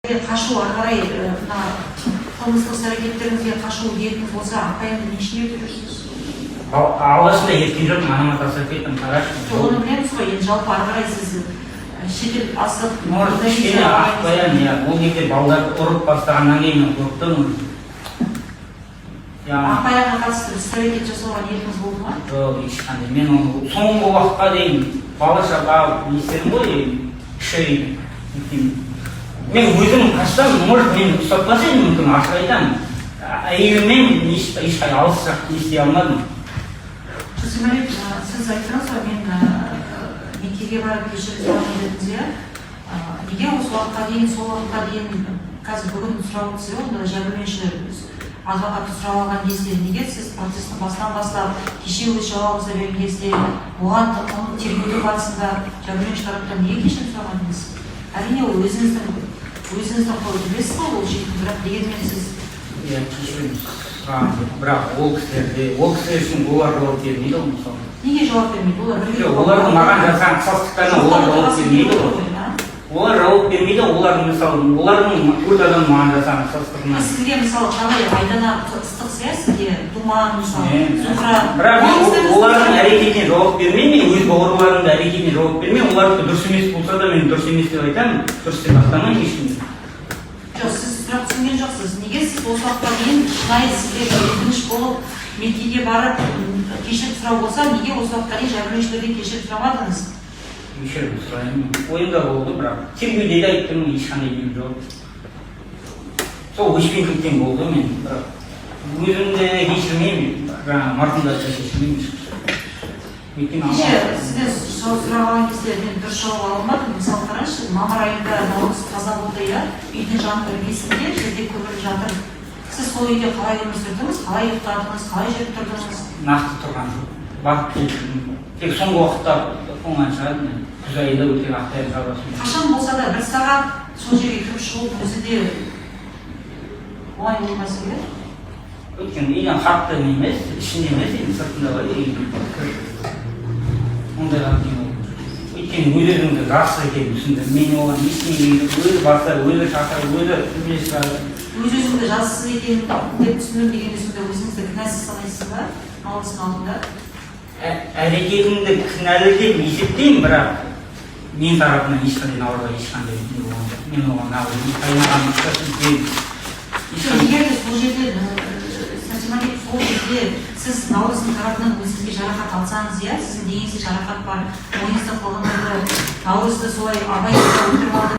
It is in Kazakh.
Қашу ары қарай мына қылмыстық іс-әрекеттеріңізге қашу ниетіңіз болса, апайымды не үшін ертіп жүрсіз? Алғашында ерткен жоқпын, анама тастап кеттім, қарашы. Оны білеміз ғой, енді жалпы ары қарай сіз шетел асып... Может, кішкене ақпаян, ол кезде балаларды ұрып бастағаннан кейін мен қорықтым. Апаяға қатысты іс-әрекет жасауға ниетіңіз болды ма? Жоқ, ешқандай. Мен оны соңғы уақытқа дейін бала-шаға естедім ғой, кіші үйде. Мен өзім қашсам, может, мен ұстатпас едім, мүмкін ашық айтамын. Әйеліммен ешқай алыс жақ ести алмадым. Жүзімәлек, сіз айттыңыз ғой, мен некеге барып кешірім сұрағым дедіңіз, иә? Неге осы уақытқа дейін, сол уақытқа дейін, қазір бүгін сұрап отырсыз, онда жәбірленуші адвокатты сұрап алған кезде, неге сіз процестің басынан бастап, кеше өз жауабыңызды берген кезде, оған тергеу барысында жәбірленуші тараптан неге кешірім сұрағаныңыз? Әрине ол өзіңіздің қолы білесіз ғой, ол жейтін, бірақ дегенмен сіз... Кешірім сұрағым, бірақ ол кісілер үшін олар жауап бермейді ғой, мысалы. Неге жауап бермейді? Олардың маған жазған қысастықтарына олар жауап бермейді ғой. Олар жауап бермейді, олардың мысалы, олардың өрт адамның маған жасаған қысастығына. Сізге мысалы қалай айдана ыстық сізге думан мысалы, бірақ олардың әрекетіне жауап бермей, мен өз бауырларымның әрекетіне жауап бермей, олардікі дұрыс емес болса да мен дұрыс емес деп айтамын, дұрыс деп ақтамаймын ешкімді. Жоқ, сіз сұрақ түсінген жоқсыз. Неге сіз осы уақытқа дейін шынайы сізге өтініш болып, некеге барып кешірім сұрау болса, неге осы уақытқа дейін жәбірленушілерден кешірім сұрамадыңыз? Кешірім сұраймын. Ойымда болды, бірақ тергеуде де айттым, ешқандай нем жоқ. Сол өшпенділіктен болды мен, бірақ өзімді кешірмеймін, жаңа марқұмдарды кешірмеймін. Кеше сізден сұраған кезде мен дұрыс жауап ала алмадым. Мысалы қарашы, мамыр айында наурыз таза болды, иә, үйдің жанында іргесінде жерде көміліп жатыр. Сіз сол үйде қалай өмір сүрдіңіз, қалай ұйықтадыңыз, қалай жеп тұрдыңыз? Нақты тұрған жоқ. Барып келдім. Тек соңғы уақытта оңған шығады. Күз айында өткен ақтайып жалғасым. Қашан болса да 1 сағат сол жерге кіріп шығу өзі де оңай болмаса керек. Өйткені үйден қатты емес, ішінде емес, енді сыртында бар, кіріп. Ондайға дейін ол. Өйткені өз-өзіңді жақсы екенін түсіндім. Мен оған ештеңе өзі барса, өзі шақырып, өзі төбелес шығады. Өз-өзіңді жақсы екенін деп түсіндім дегенде сонда өзіңізді кінәсіз санайсыз ба? Наурыздың алдында? Әрекетімді кінәлі деп есептеймін, бірақ мен тарапынан ешқандай наурызға ешқандай не болған жоқ. Мен оған наурыз қайнаған ұстасын егер де сол жерде сол жерде сіз наурыздың тарапынан өзіңізге жарақат алсаңыз, иә, сіздің денеңізде жарақат бар, ойыңызда қалғандарды наурызды солай абайсызда өлтіріп алды